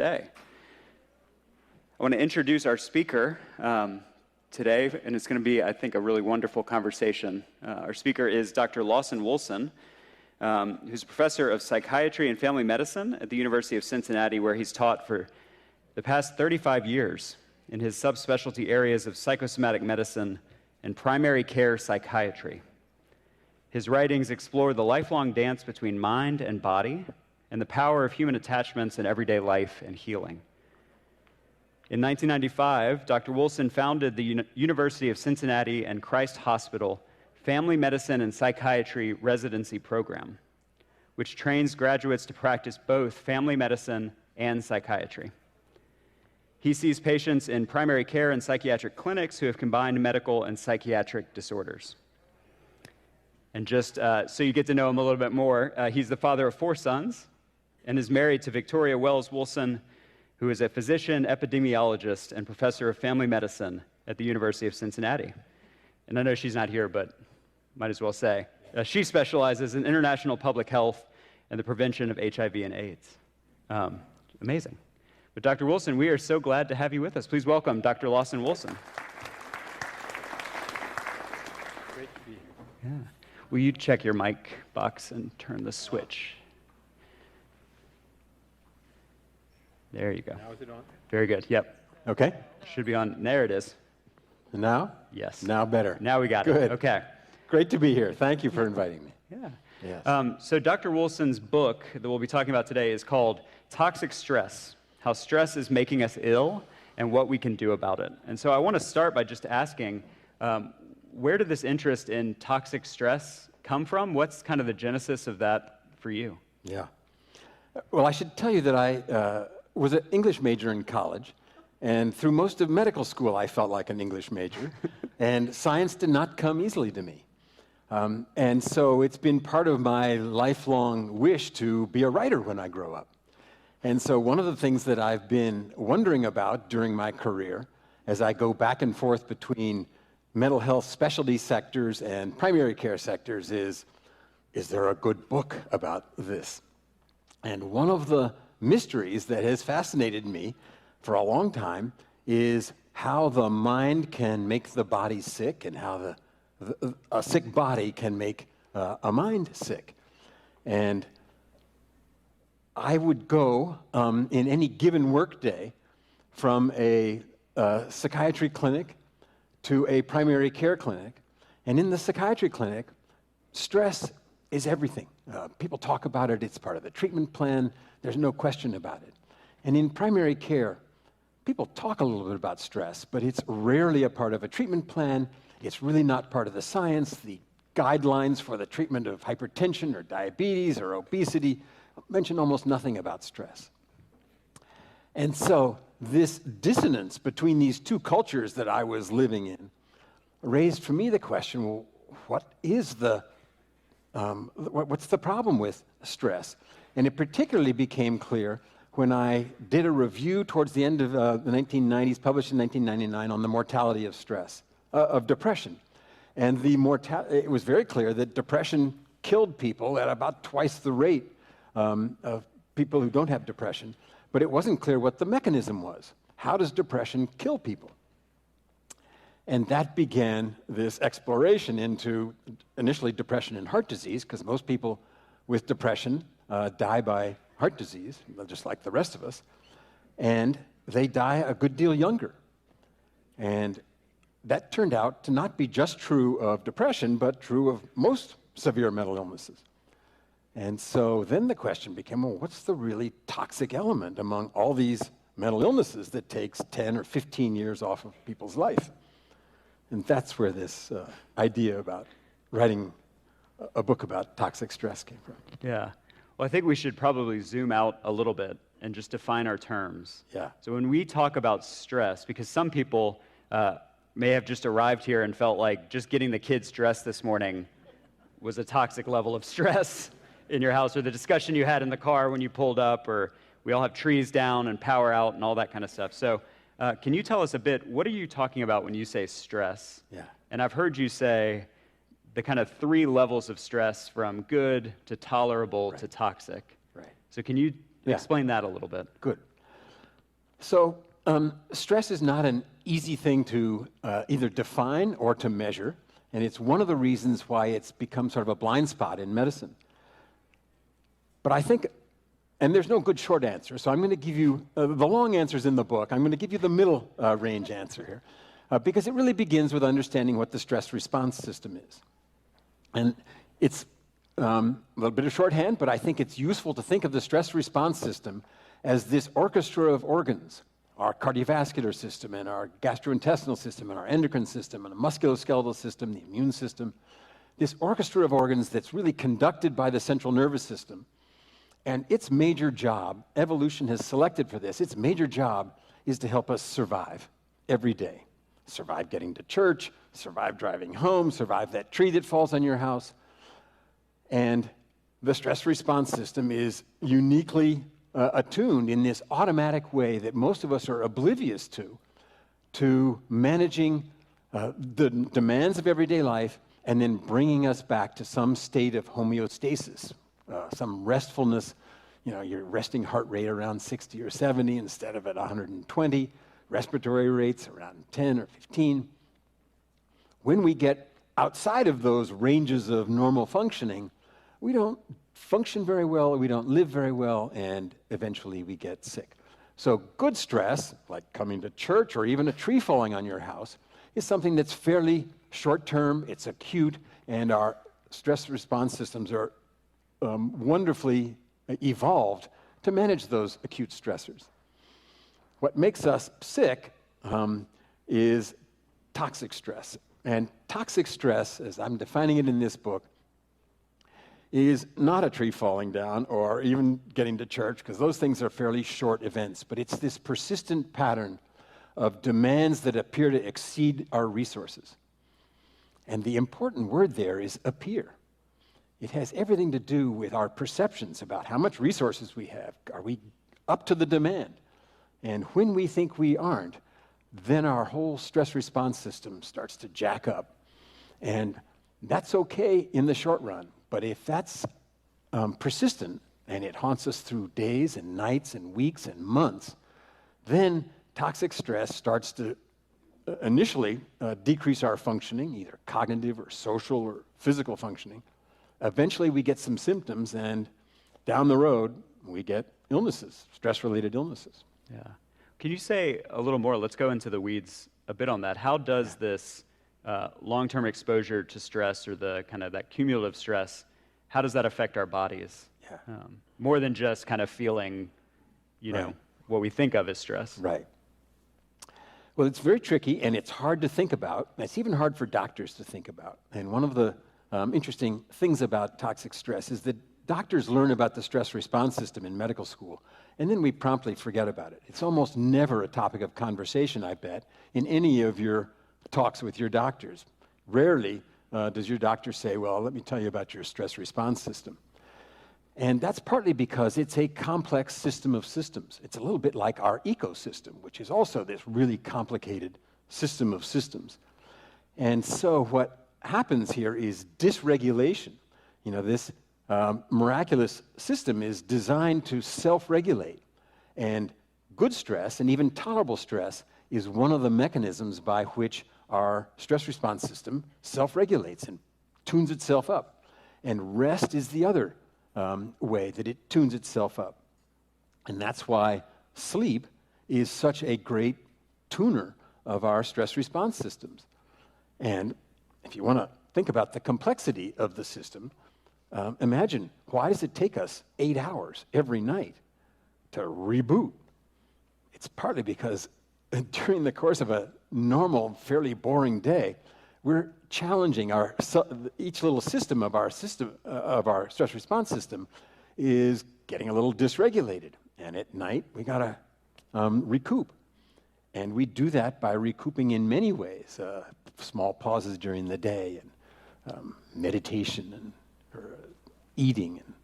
Today. I want to introduce our speaker today, and it's going to be, I think, a really wonderful conversation. Our speaker is Dr. Lawson Wulsin, who's a professor of psychiatry and family medicine at the University of Cincinnati, where he's taught for the past 35 years in his subspecialty areas of psychosomatic medicine and primary care psychiatry. His writings explore the lifelong dance between mind and body and the power of human attachments in everyday life and healing. In 1995, Dr. Wulsin founded the University of Cincinnati and Christ Hospital Family Medicine and Psychiatry Residency Program, which trains graduates to practice both family medicine and psychiatry. He sees patients in primary care and psychiatric clinics who have combined medical and psychiatric disorders. And just so you get to know him a little bit more, he's the father of 4 sons and is married to Victoria Wells Wulsin, who is a physician, epidemiologist, and professor of family medicine at the University of Cincinnati. And I know she's not here, but might as well say, she specializes in international public health and the prevention of HIV and AIDS. Amazing. But Dr. Wulsin, we are so glad to have you with us. Please welcome Dr. Lawson Wulsin. Great to be here. Yeah. Will you check your mic box and turn the switch? There you go. Now is it on? Very good. Yep. Okay. Should be on. There it is. Now? Yes. Now better. Now we got it. Good. Okay. Great to be here. Thank you for inviting me. Yeah. Yes. So Dr. Wulsin's book that we'll be talking about today is called Toxic Stress: How Stress is Making Us Ill and What We Can Do About It. And so I want to start by just asking, where did this interest in toxic stress come from? What's kind of the genesis of that for you? Yeah. Well, I should tell you that I was an English major in college, and through most of medical school I felt like an English major, and science did not come easily to me. And so it's been part of my lifelong wish to be a writer when I grow up. And so one of the things that I've been wondering about during my career, as I go back and forth between mental health specialty sectors and primary care sectors, is there a good book about this? And one of the mysteries that has fascinated me for a long time is how the mind can make the body sick and how a sick body can make a mind sick. And I would go in any given workday from a psychiatry clinic to a primary care clinic. And in the psychiatry clinic, stress is everything. People talk about it. It's part of the treatment plan. There's no question about it. And in primary care, people talk a little bit about stress, but it's rarely a part of a treatment plan. It's really not part of the science. The guidelines for the treatment of hypertension or diabetes or obesity mention almost nothing about stress. And so this dissonance between these two cultures that I was living in raised for me the question, well, what's the problem with stress? And it particularly became clear when I did a review towards the end of the 1990s, published in 1999, on the mortality of stress, of depression. And it was very clear that depression killed people at about twice the rate of people who don't have depression. But it wasn't clear what the mechanism was. How does depression kill people? And that began this exploration into initially depression and heart disease, because most people with depression die by heart disease, just like the rest of us, and they die a good deal younger. And that turned out to not be just true of depression, but true of most severe mental illnesses. And so then the question became, well, what's the really toxic element among all these mental illnesses that takes 10 or 15 years off of people's life? And that's where this idea about writing a book about toxic stress came from. Yeah. Well, I think we should probably zoom out a little bit and just define our terms. Yeah. So when we talk about stress, because some people may have just arrived here and felt like just getting the kids dressed this morning was a toxic level of stress in your house, or the discussion you had in the car when you pulled up, or we all have trees down and power out and all that kind of stuff. So can you tell us a bit, what are you talking about when you say stress? Yeah. And I've heard you say the kind of 3 levels of stress, from good to tolerable to toxic. Right. So can you explain that a little bit? Good. So stress is not an easy thing to either define or to measure, and it's one of the reasons why it's become sort of a blind spot in medicine. But I think, and there's no good short answer, so I'm going to give you, the long answer's in the book, I'm going to give you the middle range answer here, because it really begins with understanding what the stress response system is. And it's a little bit of shorthand, but I think it's useful to think of the stress response system as this orchestra of organs, our cardiovascular system and our gastrointestinal system and our endocrine system and the musculoskeletal system, the immune system, this orchestra of organs that's really conducted by the central nervous system. And its major job, evolution has selected for this, its major job is to help us survive every day. Survive getting to church, survive driving home, survive that tree that falls on your house. And the stress response system is uniquely attuned in this automatic way that most of us are oblivious to managing the demands of everyday life and then bringing us back to some state of homeostasis, some restfulness. You know, your resting heart rate around 60 or 70 instead of at 120, respiratory rates around 10 or 15. When we get outside of those ranges of normal functioning, we don't function very well, we don't live very well, and eventually we get sick. So good stress, like coming to church or even a tree falling on your house, is something that's fairly short-term, it's acute, and our stress response systems are wonderfully evolved to manage those acute stressors. What makes us sick is toxic stress. And toxic stress, as I'm defining it in this book, is not a tree falling down or even getting to church, because those things are fairly short events, but it's this persistent pattern of demands that appear to exceed our resources. And the important word there is appear. It has everything to do with our perceptions about how much resources we have. Are we up to the demand? And when we think we aren't, then our whole stress response system starts to jack up. And that's okay in the short run. But if that's persistent and it haunts us through days and nights and weeks and months, then toxic stress starts to initially decrease our functioning, either cognitive or social or physical functioning. Eventually we get some symptoms, and down the road we get illnesses, stress-related illnesses. Yeah. Can you say a little more? Let's go into the weeds a bit on that. How does this long-term exposure to stress, or the kind of that cumulative stress, how does that affect our bodies? Yeah. More than just kind of feeling, Right. what we think of as stress. Right. Well, it's very tricky, and it's hard to think about. It's even hard for doctors to think about. And one of the interesting things about toxic stress is that doctors learn about the stress response system in medical school, and then we promptly forget about it. It's almost never a topic of conversation, I bet, in any of your talks with your doctors. Rarely does your doctor say, well, let me tell you about your stress response system. And that's partly because it's a complex system of systems. It's a little bit like our ecosystem, which is also this really complicated system of systems. And so what happens here is dysregulation. This miraculous system is designed to self-regulate. And good stress, and even tolerable stress, is one of the mechanisms by which our stress response system self-regulates and tunes itself up. And rest is the other way that it tunes itself up. And that's why sleep is such a great tuner of our stress response systems. And if you want to think about the complexity of the system, imagine, why does it take us 8 hours every night to reboot? It's partly because during the course of a normal, fairly boring day, we're challenging each little system of our stress response system is getting a little dysregulated. And at night, we got to recoup. And we do that by recouping in many ways, small pauses during the day, and meditation, and eating, and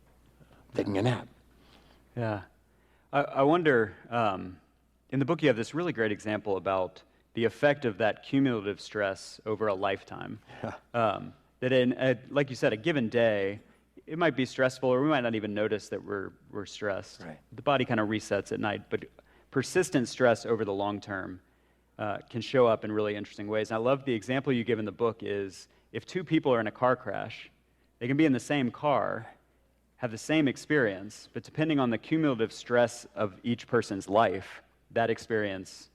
taking a nap. Yeah. I wonder, in the book you have this really great example about the effect of that cumulative stress over a lifetime. Yeah. That in, like you said, a given day, it might be stressful, or we might not even notice that we're stressed. Right. The body kind of resets at night. But persistent stress over the long term can show up in really interesting ways. And I love the example you give in the book is if two people are in a car crash, they can be in the same car, have the same experience, but depending on the cumulative stress of each person's life, that experience,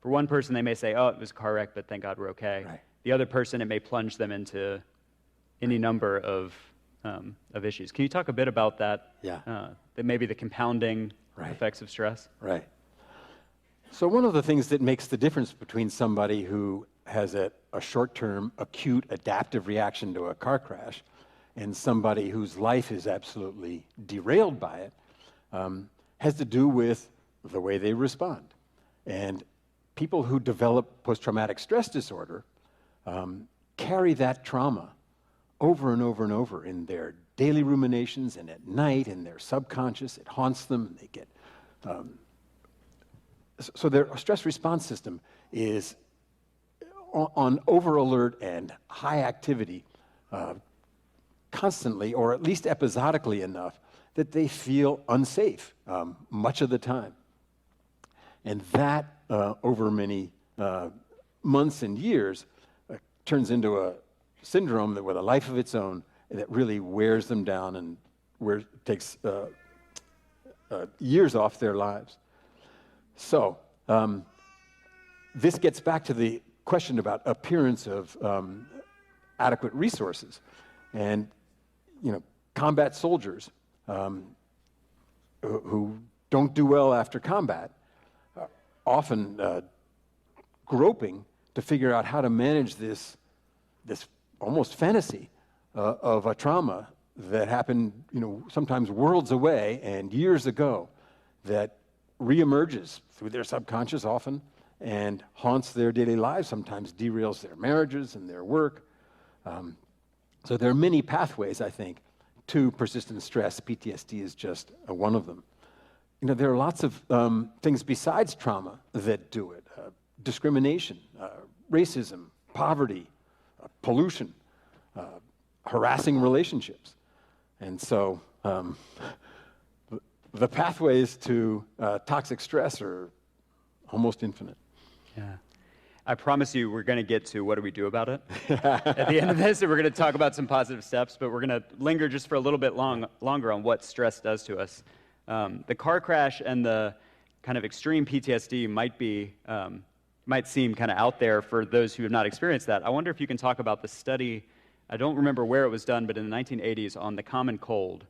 for one person, they may say, oh, it was a car wreck, but thank God we're okay. Right. The other person, it may plunge them into any number of issues. Can you talk a bit about that? Yeah. That maybe the compounding effects of stress? Right. So one of the things that makes the difference between somebody who has a short-term, acute, adaptive reaction to a car crash and somebody whose life is absolutely derailed by it has to do with the way they respond. And people who develop post-traumatic stress disorder carry that trauma over and over and over in their daily ruminations and at night in their subconscious. It haunts them. They get so their stress response system is on over alert and high activity constantly, or at least episodically enough that they feel unsafe much of the time. And that, over many months and years, turns into a syndrome that, with a life of its own, that really wears them down and takes years off their lives. So, this gets back to the question about appearance of adequate resources. And, combat soldiers who don't do well after combat are often groping to figure out how to manage this almost fantasy of a trauma that happened, sometimes worlds away and years ago, that reemerges through their subconscious often and haunts their daily lives, sometimes derails their marriages and their work. So there are many pathways, I think, to persistent stress. PTSD is just one of them. There are lots of things besides trauma that do it. Discrimination, racism, poverty, pollution, harassing relationships. And so the pathways to toxic stress are almost infinite. Yeah. I promise you we're going to get to what do we do about it at the end of this, and we're going to talk about some positive steps, but we're going to linger just for a little bit longer on what stress does to us. The car crash and the kind of extreme PTSD might seem kind of out there for those who have not experienced that. I wonder if you can talk about the study, I don't remember where it was done, but in the 1980s on the common cold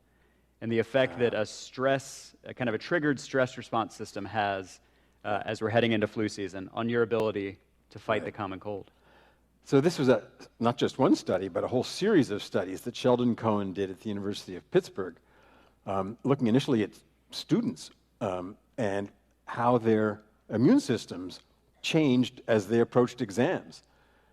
and the effect that a kind of a triggered stress response system has as we're heading into flu season on your ability to fight the common cold. So this was not just one study, but a whole series of studies that Sheldon Cohen did at the University of Pittsburgh, looking initially at students and how their immune systems changed as they approached exams.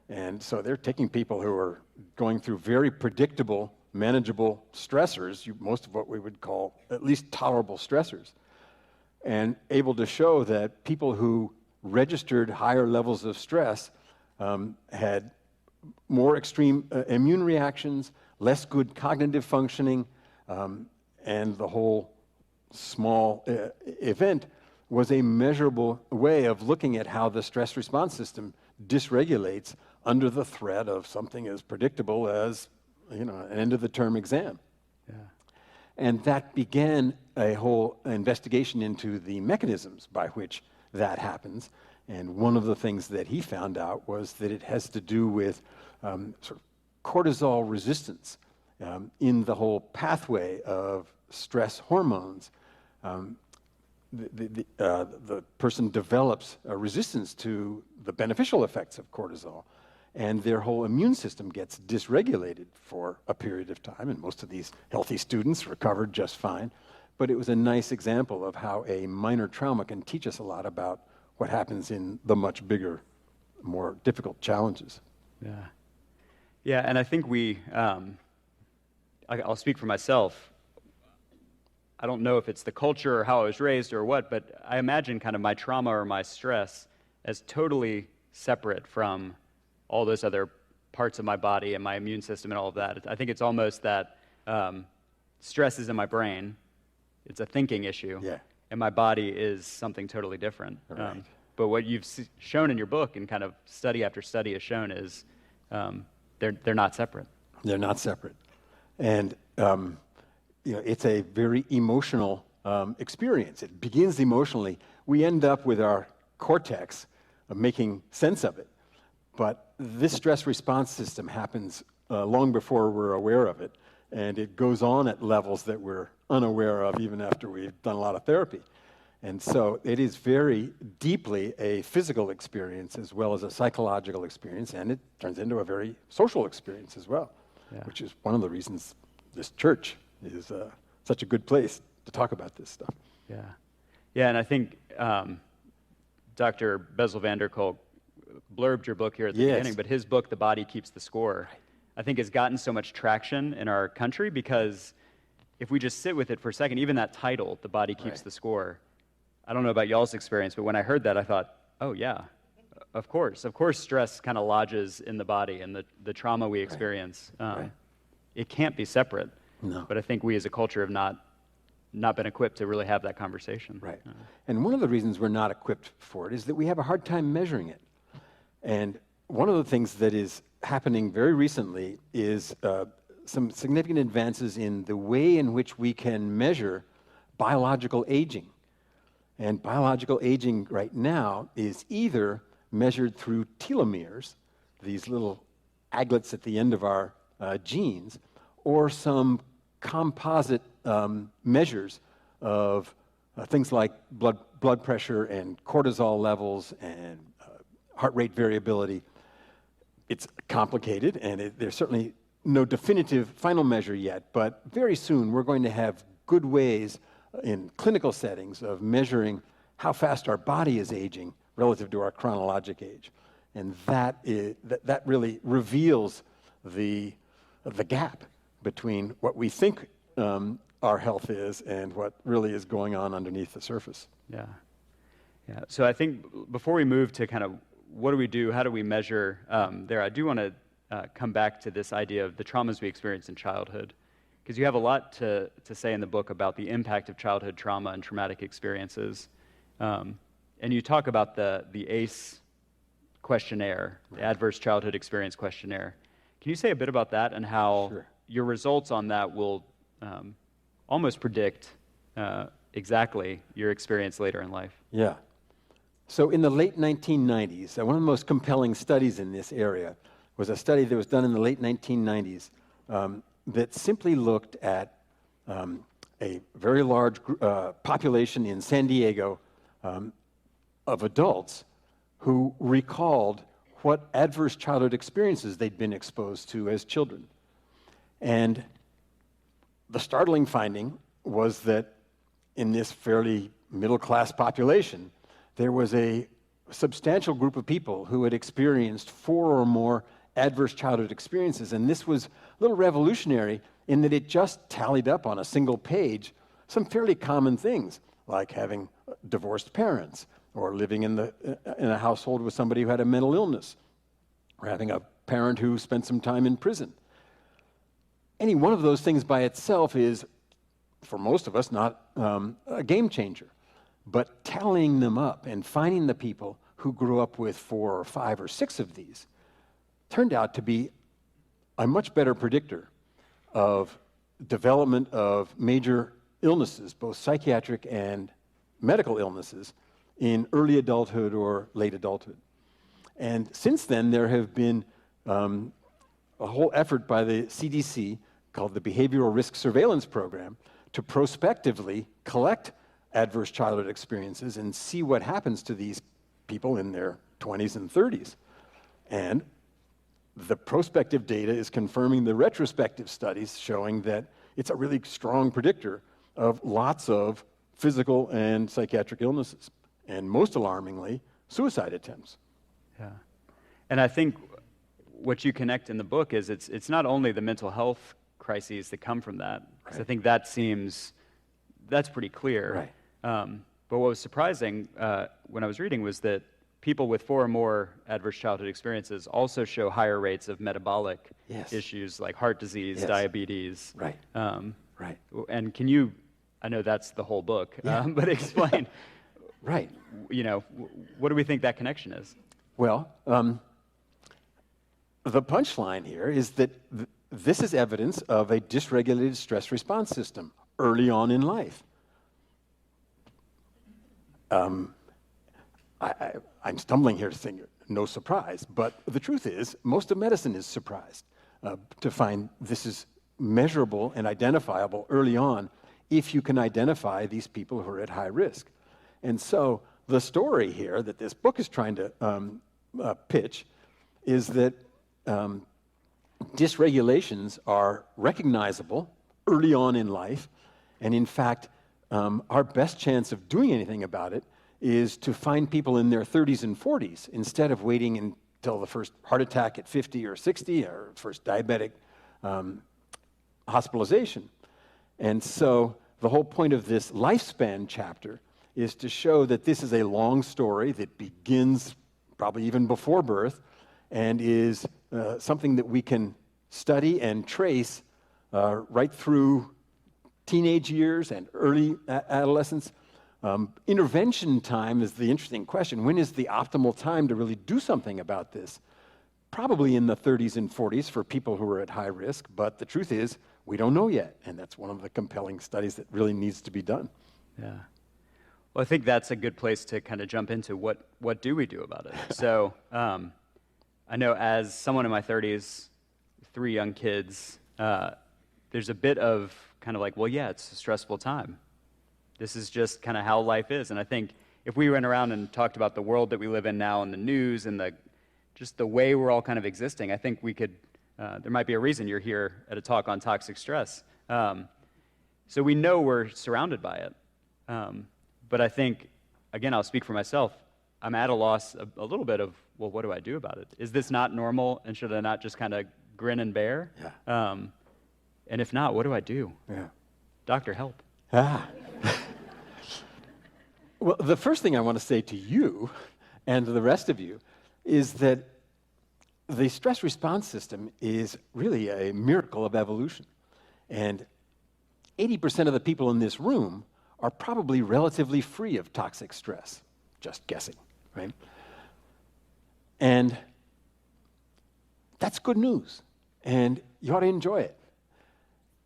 And so they're taking people who are going through very predictable, manageable stressors, most of what we would call at least tolerable stressors, and able to show that people who registered higher levels of stress had more extreme immune reactions, less good cognitive functioning, and the whole small event was a measurable way of looking at how the stress response system dysregulates under the threat of something as predictable as an end-of-the-term exam. Yeah. And that began a whole investigation into the mechanisms by which that happens. And one of the things that he found out was that it has to do with sort of cortisol resistance in the whole pathway of stress hormones. The person develops a resistance to the beneficial effects of cortisol, and their whole immune system gets dysregulated for a period of time, and most of these healthy students recovered just fine. But it was a nice example of how a minor trauma can teach us a lot about what happens in the much bigger, more difficult challenges. Yeah. Yeah, and I think I'll speak for myself. I don't know if it's the culture or how I was raised or what, but I imagine kind of my trauma or my stress as totally separate from all those other parts of my body and my immune system and all of that. I think it's almost that stress is in my brain. It's a thinking issue. Yeah. and my body is something totally different. Right. But what you've shown in your book, and kind of study after study has shown, is they're not separate. They're not separate. And it's a very emotional experience. It begins emotionally. We end up with our cortex making sense of it. But this stress response system happens long before we're aware of it. And it goes on at levels that we're unaware of even after we've done a lot of therapy. And so it is very deeply a physical experience as well as a psychological experience, and it turns into a very social experience as well, which is one of the reasons this church is such a good place to talk about this stuff. Yeah, and I think Dr. Bessel van der Kolk blurbed your book here at the beginning, but his book, The Body Keeps the Score, I think has gotten so much traction in our country because if we just sit with it for a second, even that title, The Body Keeps the Score, I don't know about y'all's experience, but when I heard that, I thought, oh yeah, of course stress kind of lodges in the body, and the trauma we experience, it can't be separate. No. But I think we as a culture have not been equipped to really have that conversation. Right. And one of the reasons we're not equipped for it is that we have a hard time measuring it. And one of the things that is happening very recently is some significant advances in the way in which we can measure biological aging. And biological aging right now is either measured through telomeres, these little aglets at the end of our genes, or some composite measures of things like blood pressure and cortisol levels and heart rate variability. It's complicated, and there's certainly no definitive final measure yet, but very soon we're going to have good ways in clinical settings of measuring how fast our body is aging relative to our chronologic age. And that really reveals the gap between what we think our health is and what really is going on underneath the surface. Yeah. So I think before we move to kind of what do we do, how do we measure there, I do want to come back to this idea of the traumas we experience in childhood, because you have a lot to say in the book about the impact of childhood trauma and traumatic experiences. And you talk about the ACE questionnaire, the Adverse Childhood Experience Questionnaire. Can you say a bit about that and how your results on that will almost predict exactly your experience later in life? Yeah. So in the late 1990s, one of the most compelling studies in this area was a study that was done in the late 1990s that simply looked at a very large population in San Diego of adults who recalled what adverse childhood experiences they'd been exposed to as children. And the startling finding was that in this fairly middle-class population, there was a substantial group of people who had experienced 4 or more adverse childhood experiences. And this was a little revolutionary in that it just tallied up on a single page some fairly common things, like having divorced parents, or living in a household with somebody who had a mental illness, or having a parent who spent some time in prison. Any one of those things by itself is, for most of us, not a game changer. But tallying them up and finding the people who grew up with 4 or 5 or 6 of these turned out to be a much better predictor of development of major illnesses, both psychiatric and medical illnesses, in early adulthood or late adulthood. And since then, there have been a whole effort by the CDC called the Behavioral Risk Surveillance Program to prospectively collect adverse childhood experiences and see what happens to these people in their 20s and 30s. And the prospective data is confirming the retrospective studies showing that it's a really strong predictor of lots of physical and psychiatric illnesses, and most alarmingly, suicide attempts. Yeah. And I think what you connect in the book is it's not only the mental health crises that come from that, because I think that's pretty clear. Right. But what was surprising when I was reading was that people with 4 or more adverse childhood experiences also show higher rates of metabolic issues like heart disease, diabetes. Right. Right. And can you, I know that's the whole book, but explain, Right. What do we think that connection is? Well, the punchline here is that this is evidence of a dysregulated stress response system early on in life. I'm stumbling here to think, no surprise, but the truth is, most of medicine is surprised to find this is measurable and identifiable early on if you can identify these people who are at high risk. And so the story here that this book is trying to pitch is that dysregulations are recognizable early on in life, and in fact, our best chance of doing anything about it is to find people in their 30s and 40s instead of waiting until the first heart attack at 50 or 60 or first diabetic hospitalization. And so the whole point of this lifespan chapter is to show that this is a long story that begins probably even before birth and is something that we can study and trace right through teenage years and early adolescence. Intervention time is the interesting question. When is the optimal time to really do something about this? Probably in the 30s and 40s for people who are at high risk, but the truth is, we don't know yet, and that's one of the compelling studies that really needs to be done. Yeah. Well, I think that's a good place to kind of jump into what do we do about it? So I know as someone in my 30s, 3 young kids, there's a bit of kind of like, well, yeah, it's a stressful time. This is just kind of how life is. And I think if we went around and talked about the world that we live in now and the news and just the way we're all kind of existing, I think we could, there might be a reason you're here at a talk on toxic stress. So we know we're surrounded by it. But I think, again, I'll speak for myself. I'm at a loss a little bit of, well, what do I do about it? Is this not normal, and should I not just kind of grin and bear? Yeah. And if not, what do I do? Yeah. Doctor, help. Well, the first thing I want to say to you and to the rest of you is that the stress response system is really a miracle of evolution. And 80% of the people in this room are probably relatively free of toxic stress. Just guessing, right? And that's good news. And you ought to enjoy it.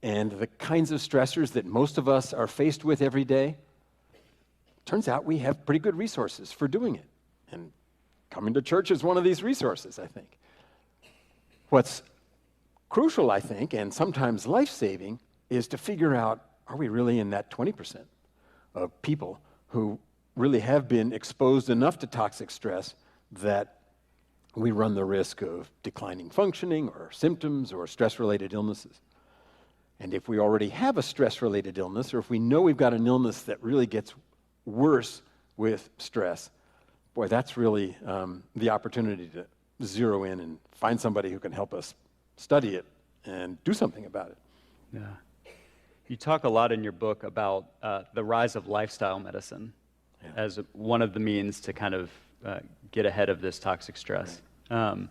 And the kinds of stressors that most of us are faced with every day, turns out we have pretty good resources for doing it. And coming to church is one of these resources, I think. What's crucial, I think, and sometimes life-saving, is to figure out, are we really in that 20% of people who really have been exposed enough to toxic stress that we run the risk of declining functioning or symptoms or stress-related illnesses? And if we already have a stress-related illness, or if we know we've got an illness that really gets worse with stress, boy, that's really the opportunity to zero in and find somebody who can help us study it and do something about it. Yeah. You talk a lot in your book about the rise of lifestyle medicine as one of the means to kind of get ahead of this toxic stress. Right.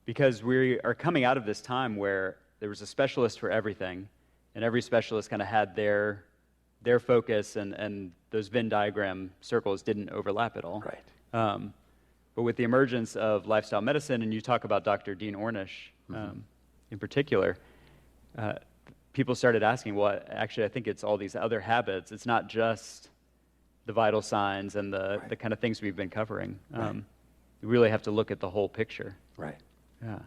Because we are coming out of this time where there was a specialist for everything, and every specialist kind of had their focus, and those Venn diagram circles didn't overlap at all. Right. But with the emergence of lifestyle medicine, and you talk about Dr. Dean Ornish in particular, people started asking, well, actually, I think it's all these other habits. It's not just the vital signs and the kind of things we've been covering. We really have to look at the whole picture. Right. Yeah.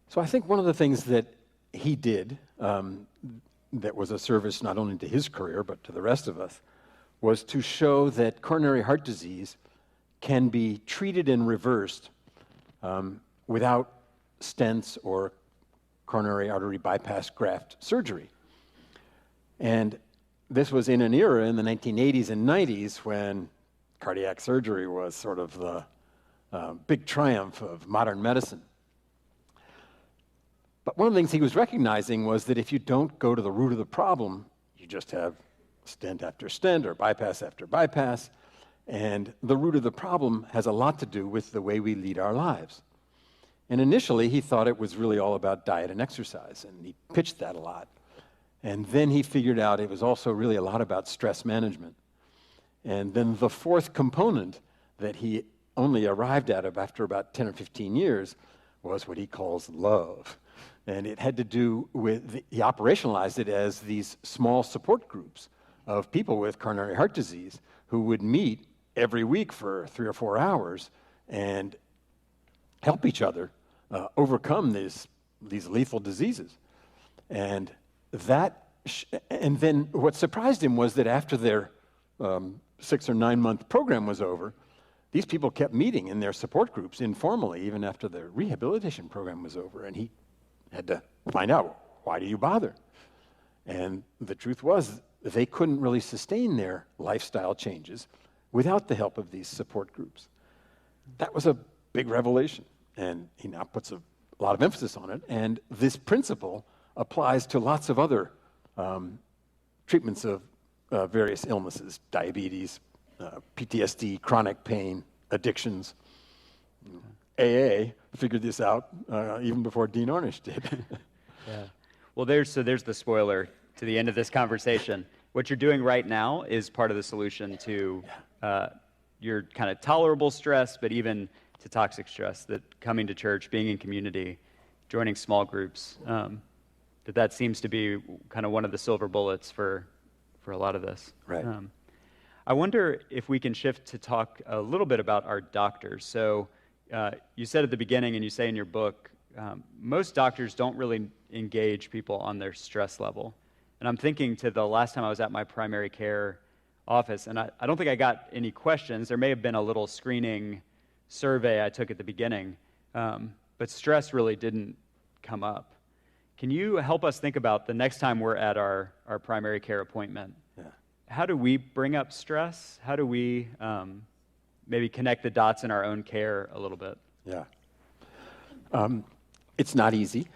So I think one of the things that he did that was a service not only to his career but to the rest of us was to show that coronary heart disease can be treated and reversed without stents or coronary artery bypass graft surgery. And this was in an era in the 1980s and 90s when cardiac surgery was sort of the big triumph of modern medicine. But one of the things he was recognizing was that if you don't go to the root of the problem, you just have stent after stent or bypass after bypass, and the root of the problem has a lot to do with the way we lead our lives. And initially, he thought it was really all about diet and exercise, and he pitched that a lot. And then he figured out it was also really a lot about stress management. And then the fourth component that he only arrived at after about 10 or 15 years was what he calls love. And it had to do with, he operationalized it as these small support groups of people with coronary heart disease who would meet every week for 3 or 4 hours and help each other overcome these lethal diseases. And and then what surprised him was that after their 6 or 9 month program was over, these people kept meeting in their support groups informally, even after their rehabilitation program was over. And he had to find out, why do you bother? And the truth was, they couldn't really sustain their lifestyle changes without the help of these support groups. That was a big revelation, and he now puts a lot of emphasis on it. And this principle applies to lots of other treatments of various illnesses, diabetes, PTSD, chronic pain, addictions. AA figured this out even before Dean Ornish did. Yeah. Well, there's the spoiler to the end of this conversation. What you're doing right now is part of the solution to your kind of tolerable stress, but even to toxic stress, that coming to church, being in community, joining small groups, that seems to be kind of one of the silver bullets for a lot of this. Right. I wonder if we can shift to talk a little bit about our doctors. So you said at the beginning, and you say in your book, most doctors don't really engage people on their stress level. And I'm thinking to the last time I was at my primary care office, and I don't think I got any questions. There may have been a little screening survey I took at the beginning, but stress really didn't come up. Can you help us think about the next time we're at our primary care appointment? Yeah. How do we bring up stress? How do we maybe connect the dots in our own care a little bit? Yeah. It's not easy.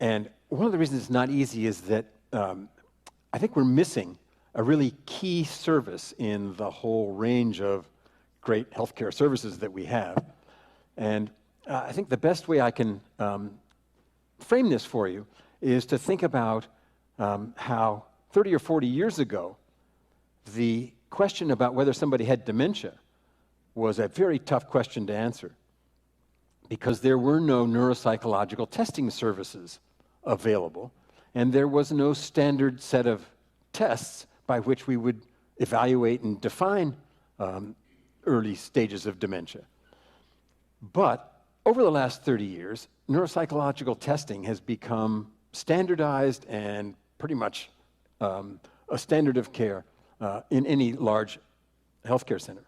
And one of the reasons it's not easy is that I think we're missing a really key service in the whole range of great healthcare services that we have. And I think the best way I can frame this for you is to think about how 30 or 40 years ago, the question about whether somebody had dementia was a very tough question to answer, because there were no neuropsychological testing services available, and there was no standard set of tests by which we would evaluate and define early stages of dementia. But over the last 30 years, neuropsychological testing has become standardized and pretty much a standard of care in any large healthcare center.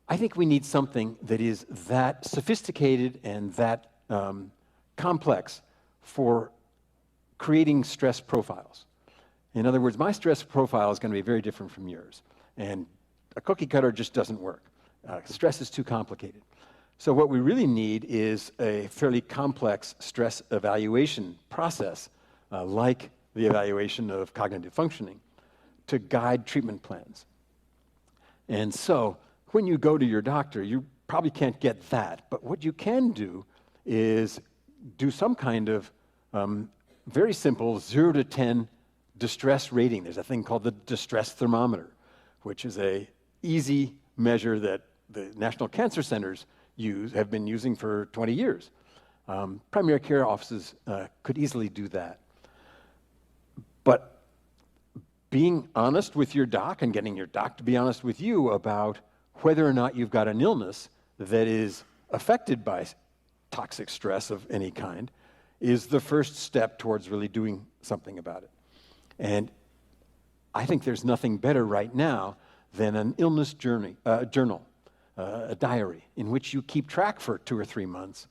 I think we need something that is that sophisticated and that complex for creating stress profiles. In other words, my stress profile is going to be very different from yours, and a cookie cutter just doesn't work. Stress is too complicated. So what we really need is a fairly complex stress evaluation process, like the evaluation of cognitive functioning, to guide treatment plans. And so when you go to your doctor, you probably can't get that, but what you can do is do some kind of very simple 0 to 10 distress rating. There's a thing called the distress thermometer, which is a easy measure that the National Cancer Centers have been using for 20 years. Primary care offices could easily do that. But being honest with your doc and getting your doc to be honest with you about whether or not you've got an illness that is affected by toxic stress of any kind is the first step towards really doing something about it. And I think there's nothing better right now than an illness journal, a diary, in which you keep track for 2 or 3 months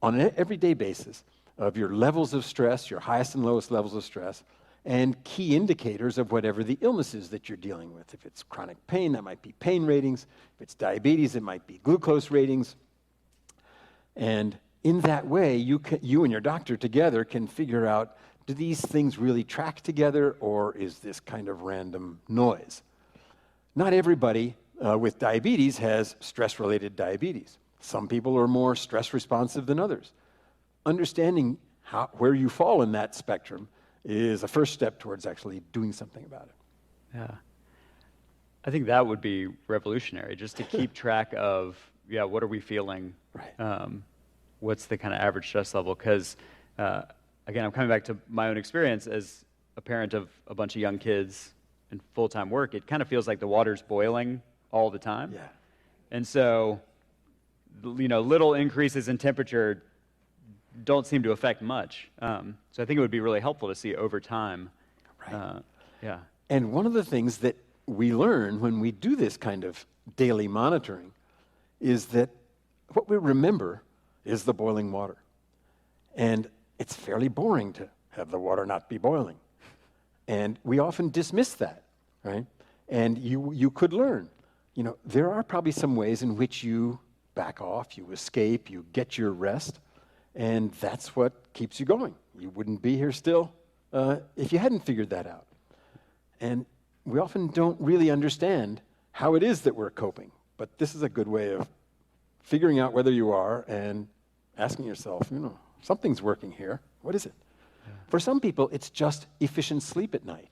on an everyday basis of your levels of stress, your highest and lowest levels of stress, and key indicators of whatever the illness is that you're dealing with. If it's chronic pain, that might be pain ratings. If it's diabetes, it might be glucose ratings. And in that way, you and your doctor together can figure out, do these things really track together, or is this kind of random noise? Not everybody with diabetes has stress-related diabetes. Some people are more stress responsive than others. Understanding where you fall in that spectrum is a first step towards actually doing something about it. Yeah. I think that would be revolutionary, just to keep track of, what are we feeling? Right. What's the kind of average stress level? Because, again, I'm coming back to my own experience as a parent of a bunch of young kids in full-time work. It kind of feels like the water's boiling all the time. Yeah. And so, little increases in temperature don't seem to affect much. So I think it would be really helpful to see over time. Right. Yeah. And one of the things that we learn when we do this kind of daily monitoring is that what we remember is the boiling water. And it's fairly boring to have the water not be boiling. And we often dismiss that, right? And you could learn, there are probably some ways in which you back off, you escape, you get your rest, and that's what keeps you going. You wouldn't be here still if you hadn't figured that out. And we often don't really understand how it is that we're coping, but this is a good way of figuring out whether you are and asking yourself, something's working here. What is it? Yeah. For some people, it's just efficient sleep at night.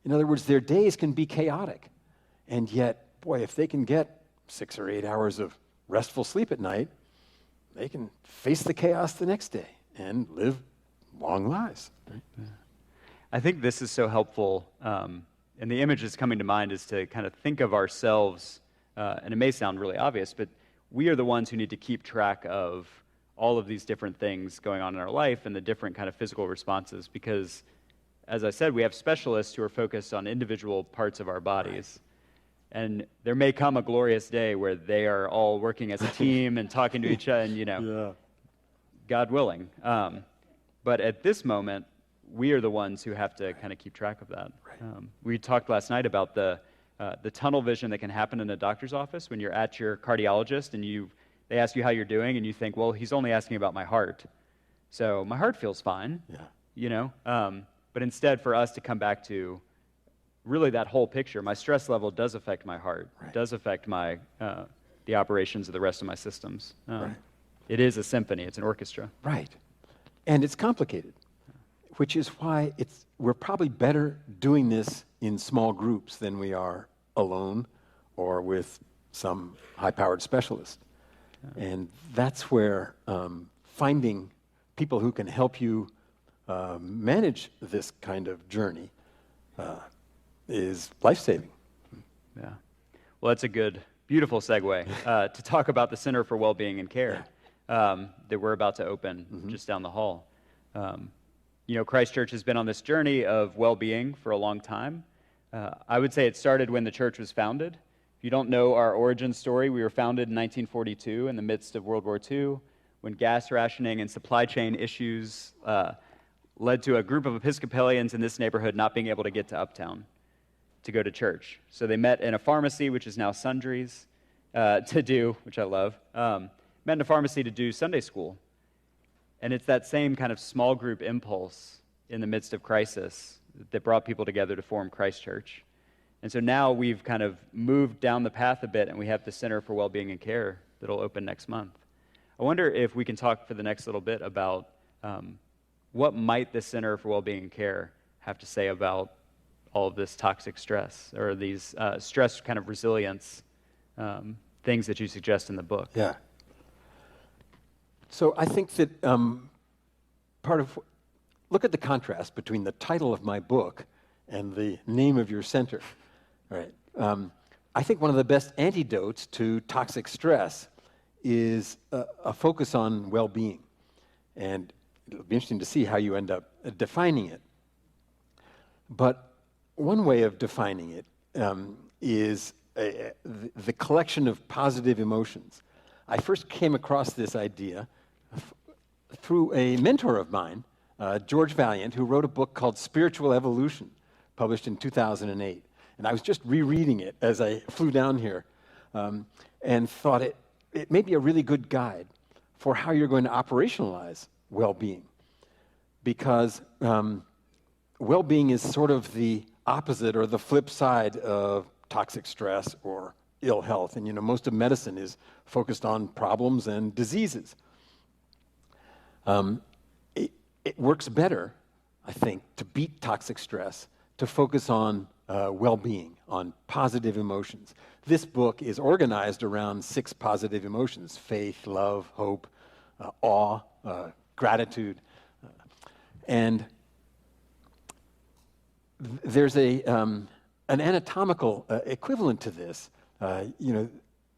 In other words, their days can be chaotic. And yet, boy, if they can get 6 or 8 hours of restful sleep at night, they can face the chaos the next day and live long lives. Right? Yeah. I think this is so helpful, and the image that's coming to mind is to kind of think of ourselves, and it may sound really obvious, but we are the ones who need to keep track of all of these different things going on in our life and the different kind of physical responses, because, as I said, we have specialists who are focused on individual parts of our bodies. And there may come a glorious day where they are all working as a team and talking to each other, and, God willing. But at this moment, we are the ones who have to kind of keep track of that. Right. We talked last night about the tunnel vision that can happen in a doctor's office when you're at your cardiologist and they ask you how you're doing, and you think, well, he's only asking about my heart. So my heart feels fine, but instead for us to come back to really that whole picture, my stress level does affect my heart, right. does affect my the operations of the rest of my systems. Right. It is a symphony, it's an orchestra. Right. And it's complicated, which is why we're probably better doing this in small groups than we are alone or with some high-powered specialist. Yeah. And that's where finding people who can help you manage this kind of journey is life-saving. Yeah. Well, that's a good, beautiful segue to talk about the Center for Wellbeing and Care that we're about to open just down the hall. Christ Church has been on this journey of well-being for a long time. I would say it started when the church was founded. If you don't know our origin story, we were founded in 1942 in the midst of World War II, when gas rationing and supply chain issues led to a group of Episcopalians in this neighborhood not being able to get to Uptown to go to church. So they met in a pharmacy, which is now Sundries, which I love, met in a pharmacy to do Sunday school. And it's that same kind of small group impulse in the midst of crisis that brought people together to form Christ Church. And so now we've kind of moved down the path a bit, and we have the Center for Wellbeing and Care that'll open next month. I wonder if we can talk for the next little bit about what might the Center for Wellbeing and Care have to say about all of this toxic stress, or these stress kind of resilience things that you suggest in the book. Yeah. So I think that look at the contrast between the title of my book and the name of your center. Right. I think one of the best antidotes to toxic stress is a focus on well-being. And it'll be interesting to see how you end up defining it. But one way of defining it is the collection of positive emotions. I first came across this idea through a mentor of mine, George Valiant, who wrote a book called Spiritual Evolution, published in 2008. And I was just rereading it as I flew down here and thought it may be a really good guide for how you're going to operationalize well-being. Because well-being is sort of the opposite or the flip side of toxic stress or ill health. And most of medicine is focused on problems and diseases. It works better I think, to beat toxic stress, to focus on well-being, on positive emotions. This book is organized around 6 positive emotions: faith, love, hope, awe, gratitude. And there's an anatomical equivalent to this.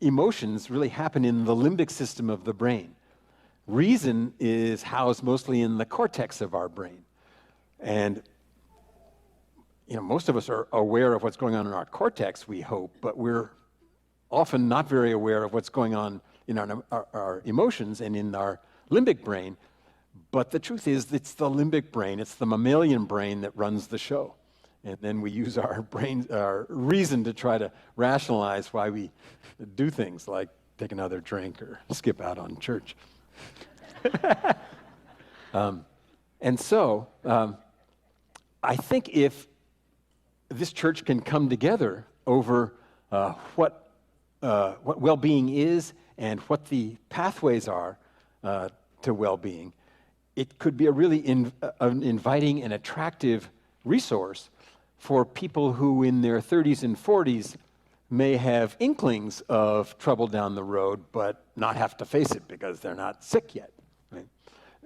Emotions really happen in the limbic system of the brain. Reason is housed mostly in the cortex of our brain. And most of us are aware of what's going on in our cortex, we hope, but we're often not very aware of what's going on in our emotions and in our limbic brain. But the truth is, it's the limbic brain, it's the mammalian brain that runs the show. And then we use our reason to try to rationalize why we do things like take another drink or skip out on church. And so, I think if this church can come together over what well-being is and what the pathways are to well-being, it could be a really an inviting and attractive resource for people who in their 30s and 40s may have inklings of trouble down the road, but not have to face it because they're not sick yet. Right?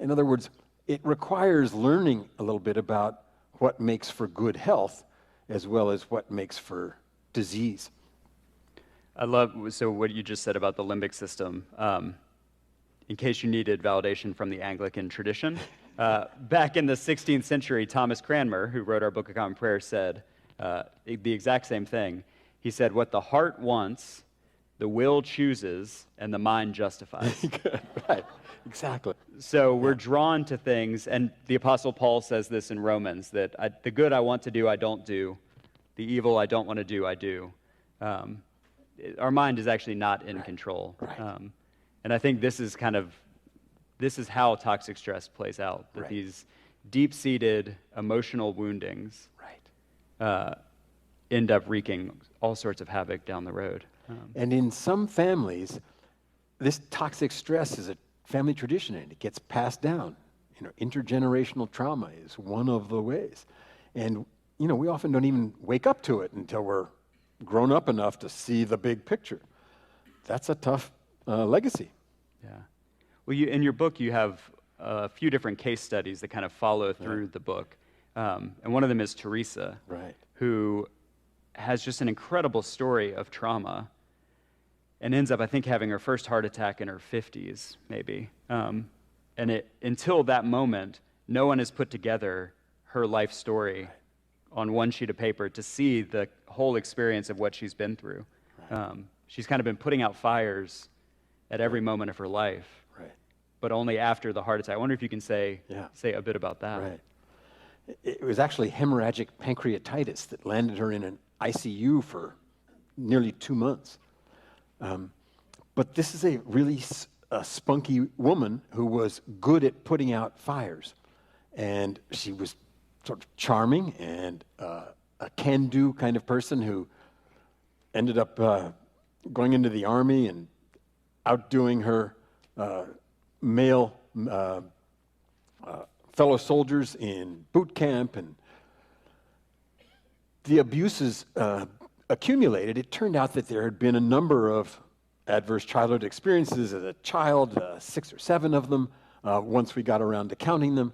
In other words, it requires learning a little bit about what makes for good health as well as what makes for disease. I love what you just said about the limbic system. In case you needed validation from the Anglican tradition, back in the 16th century, Thomas Cranmer, who wrote our Book of Common Prayer, said the exact same thing. He said, "What the heart wants, the will chooses, and the mind justifies." Right, exactly. So we're drawn to things, and the Apostle Paul says this in Romans, that the good I want to do, I don't do. The evil I don't want to do, I do. Our mind is actually not in control. Right. And I think this is how toxic stress plays out, that these deep-seated emotional woundings end up wreaking all sorts of havoc down the road. And in some families, this toxic stress is a family tradition and it gets passed down. Intergenerational trauma is one of the ways. And, we often don't even wake up to it until we're grown up enough to see the big picture. That's a tough legacy. Yeah. Well, in your book, you have a few different case studies that kind of follow through the book. And one of them is Teresa, who has just an incredible story of trauma and ends up, I think, having her first heart attack in her 50s, maybe. Until that moment, no one has put together her life story on one sheet of paper to see the whole experience of what she's been through. She's kind of been putting out fires at every moment of her life, but only after the heart attack. I wonder if you can say a bit about that. Right. It was actually hemorrhagic pancreatitis that landed her in an ICU for nearly 2 months. But this is a really spunky woman who was good at putting out fires. And she was sort of charming and a can-do kind of person who ended up going into the army and outdoing her male fellow soldiers in boot camp, and the abuses accumulated. It turned out that there had been a number of adverse childhood experiences as a child, 6 or 7 of them, once we got around to counting them.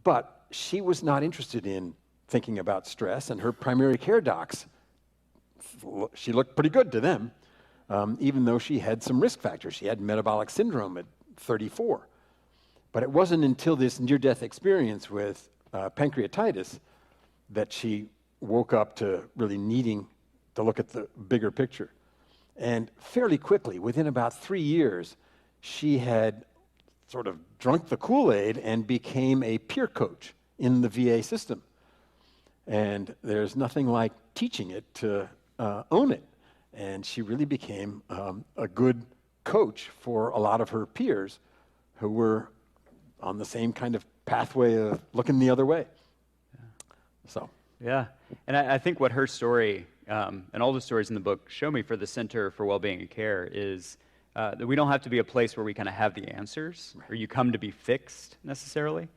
But she was not interested in thinking about stress, and her primary care docs, she looked pretty good to them, even though she had some risk factors. She had metabolic syndrome at 34. But it wasn't until this near-death experience with pancreatitis that she woke up to really needing to look at the bigger picture. And fairly quickly, within about 3 years, she had sort of drunk the Kool-Aid and became a peer coach in the VA system. And there's nothing like teaching it to own it. And she really became a good coach for a lot of her peers who were on the same kind of pathway of looking the other way. Yeah, and I think what her story and all the stories in the book show me for the Center for Wellbeing and Care is that we don't have to be a place where we kind of have the answers or you come to be fixed necessarily,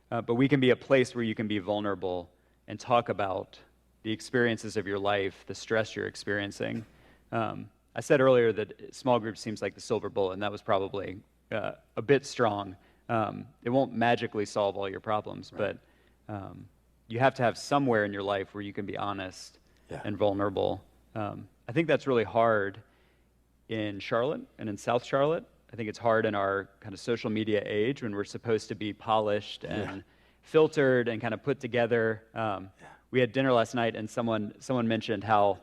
but we can be a place where you can be vulnerable and talk about the experiences of your life, the stress you're experiencing. I said earlier that small group seems like the silver bullet, and that was probably a bit strong. It won't magically solve all your problems, but you have to have somewhere in your life where you can be honest and vulnerable. I think that's really hard in Charlotte and in South Charlotte. I think it's hard in our kind of social media age when we're supposed to be polished and filtered and kind of put together. We had dinner last night, and someone mentioned how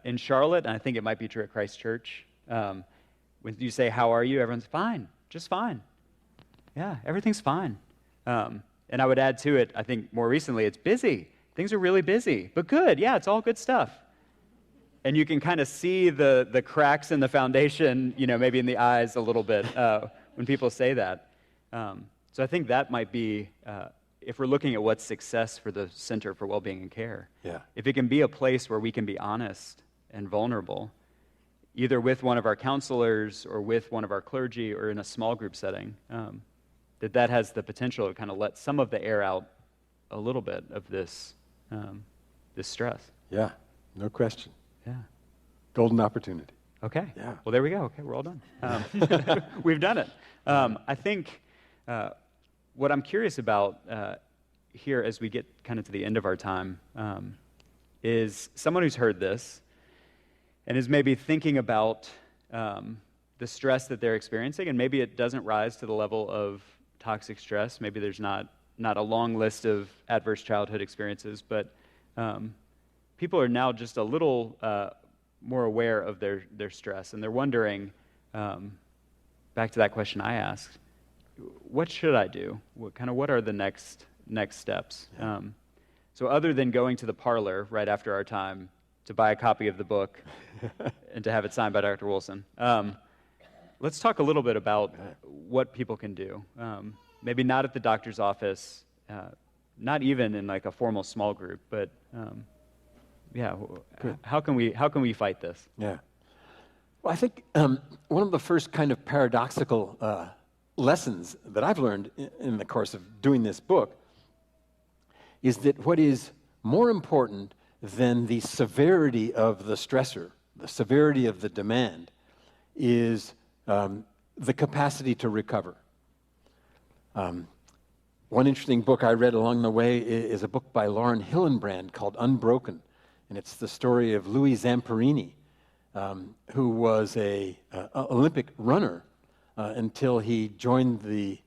in Charlotte, and I think it might be true at Christ Church, when you say, "How are you?" everyone's fine, just fine. Yeah, everything's fine. And I would add to it, I think more recently, it's busy. Things are really busy, but good. Yeah, it's all good stuff. And you can kind of see the cracks in the foundation, maybe in the eyes a little bit when people say that. So I think that might be, if we're looking at what's success for the Center for Wellbeing and Care, if it can be a place where we can be honest and vulnerable, either with one of our counselors or with one of our clergy or in a small group setting, that has the potential to kind of let some of the air out a little bit of this stress. Yeah, no question. Yeah. Golden opportunity. Okay. Yeah. Well, there we go. Okay, we're all done. We've done it. I think what I'm curious about here as we get kind of to the end of our time is someone who's heard this and is maybe thinking about the stress that they're experiencing, and maybe it doesn't rise to the level of toxic stress. Maybe there's not a long list of adverse childhood experiences, but people are now just a little more aware of their stress, and they're wondering, back to that question I asked, what should I do? What are the next steps? Yeah. So other than going to the parlor right after our time to buy a copy of the book and to have it signed by Dr. Wulsin, let's talk a little bit about what people can do. Maybe not at the doctor's office, not even in like a formal small group, but how can we fight this? Yeah. Well, I think one of the first kind of paradoxical lessons that I've learned in the course of doing this book is that what is more important than the severity of the stressor, the severity of the demand, is the capacity to recover. One interesting book I read along the way is a book by Lauren Hillenbrand called Unbroken, and it's the story of Louis Zamperini, who was an Olympic runner until he joined the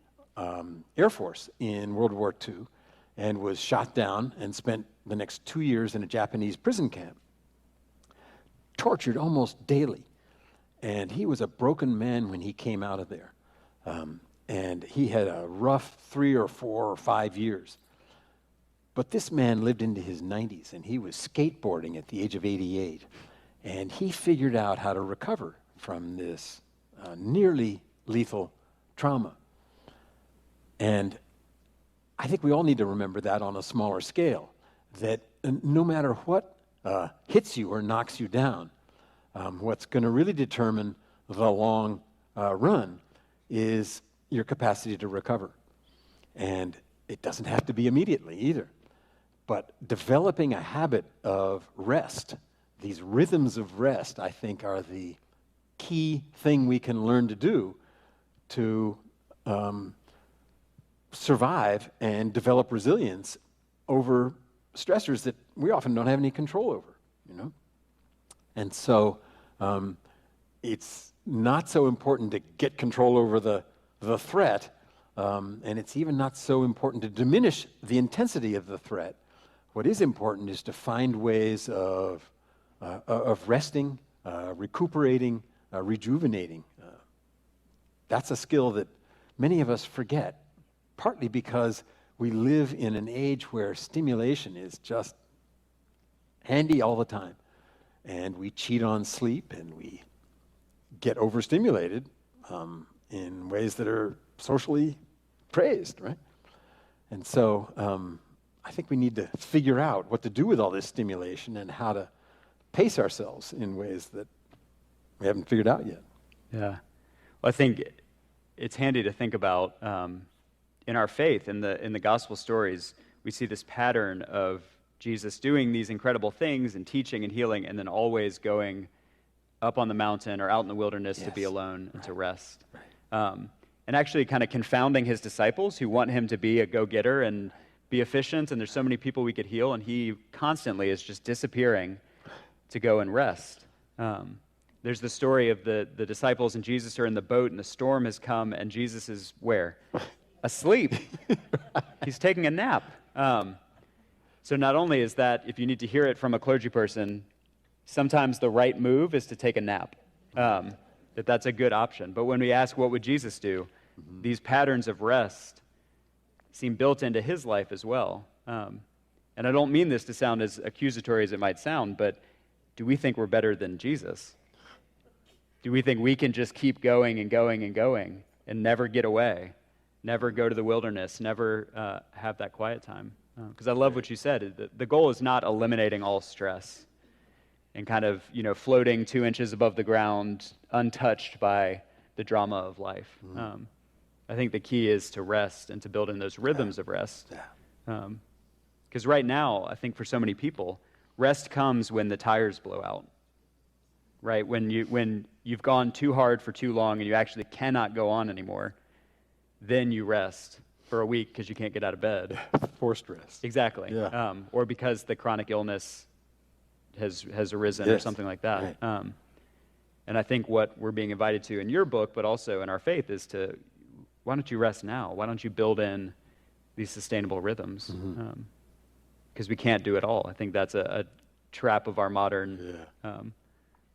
Air Force in World War II and was shot down and spent the next 2 years in a Japanese prison camp, tortured almost daily. And he was a broken man when he came out of there. And he had a rough 3 or 4 or 5 years. But this man lived into his 90s, and he was skateboarding at the age of 88. And he figured out how to recover from this nearly lethal trauma. And I think we all need to remember that on a smaller scale, that no matter what hits you or knocks you down, what's going to really determine the long run is your capacity to recover. And it doesn't have to be immediately either. But developing a habit of rest, these rhythms of rest, I think are the key thing we can learn to do to survive and develop resilience over stressors that we often don't have any control over, And so it's not so important to get control over the threat, and it's even not so important to diminish the intensity of the threat. What is important is to find ways of resting, recuperating, rejuvenating. That's a skill that many of us forget, partly because we live in an age where stimulation is just handy all the time. And we cheat on sleep, and we get overstimulated in ways that are socially praised, right? And so I think we need to figure out what to do with all this stimulation and how to pace ourselves in ways that we haven't figured out yet. Yeah. Well, I think it's handy to think about in our faith, in the gospel stories, we see this pattern of Jesus doing these incredible things and teaching and healing, and then always going up on the mountain or out in the wilderness to be alone and to rest. And actually kind of confounding his disciples who want him to be a go-getter and be efficient, and there's so many people we could heal, and he constantly is just disappearing to go and rest. There's the story of the disciples and Jesus are in the boat, and the storm has come, and Jesus is where? Asleep. He's taking a nap. So not only is that, if you need to hear it from a clergy person, sometimes the right move is to take a nap, that's a good option. But when we ask what would Jesus do, these patterns of rest seem built into his life as well. And I don't mean this to sound as accusatory as it might sound, but do we think we're better than Jesus? Do we think we can just keep going and going and going and never get away, never go to the wilderness, never have that quiet time? Because I love what you said. The goal is not eliminating all stress and kind of, floating 2 inches above the ground, untouched by the drama of life. I think the key is to rest and to build in those rhythms of rest. Because right now, I think for so many people, rest comes when the tires blow out, right? When you've gone too hard for too long and you actually cannot go on anymore, then you rest for a week because you can't get out of bed. Forced rest. Exactly. Yeah. Or because the chronic illness has arisen or something like that. Right. And I think what we're being invited to in your book, but also in our faith, is to, why don't you rest now? Why don't you build in these sustainable rhythms? Because we can't do it all. I think that's a trap of our modern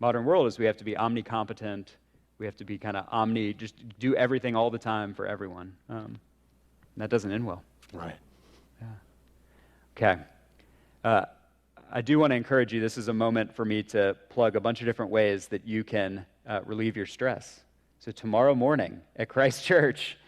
world, is we have to be omnicompetent. We have to be kind of just do everything all the time for everyone. And that doesn't end well. Right. Okay. I do want to encourage you, this is a moment for me to plug a bunch of different ways that you can relieve your stress. So tomorrow morning at Christ Church,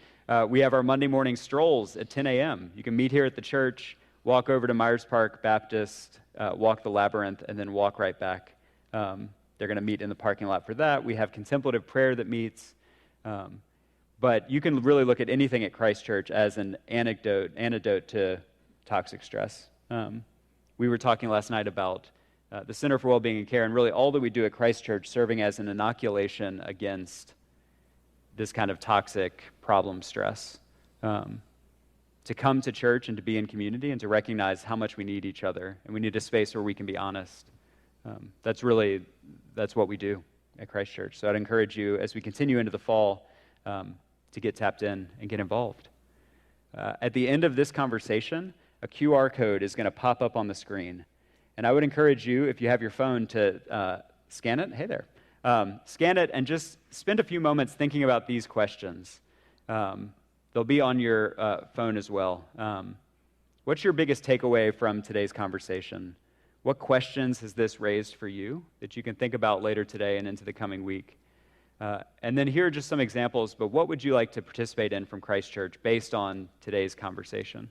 we have our Monday morning strolls at 10 a.m. You can meet here at the church, walk over to Myers Park Baptist, walk the Labyrinth, and then walk right back. They're going to meet in the parking lot for that. We have contemplative prayer that meets. But you can really look at anything at Christ Church as an antidote to toxic stress. We were talking last night about the Center for Wellbeing and Care, and really all that we do at Christ Church serving as an inoculation against this kind of toxic problem stress. To come to church and to be in community and to recognize how much we need each other, and we need a space where we can be honest. That's what we do at Christ Church. So I'd encourage you, as we continue into the fall, to get tapped in and get involved. At the end of this conversation, a QR code is going to pop up on the screen. And I would encourage you, if you have your phone, to scan it. Hey there. Scan it and just spend a few moments thinking about these questions. They'll be on your phone as well. What's your biggest takeaway from today's conversation? What questions has this raised for you that you can think about later today and into the coming week? And then here are just some examples, but what would you like to participate in from Christ Church based on today's conversation?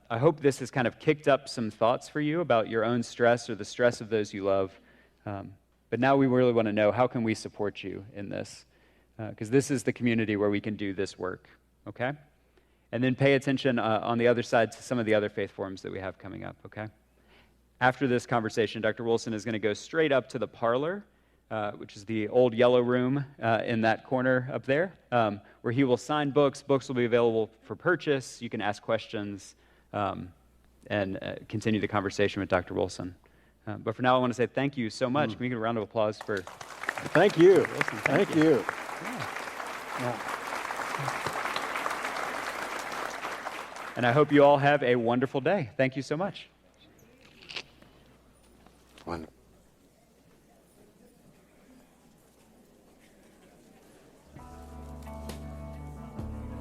I hope this has kind of kicked up some thoughts for you about your own stress or the stress of those you love. But now we really want to know, how can we support you in this? Because this is the community where we can do this work, okay? And then pay attention on the other side to some of the other faith forums that we have coming up, okay? After this conversation, Dr. Wulsin is going to go straight up to the parlor, which is the old yellow room in that corner up there, where he will sign books. Books will be available for purchase. You can ask questions and continue the conversation with Dr. Wulsin. But for now, I want to say thank you so much. Can we get a round of applause for Thank you. Wulsin? Thank you. Yeah. And I hope you all have a wonderful day. Thank you so much. Wonderful.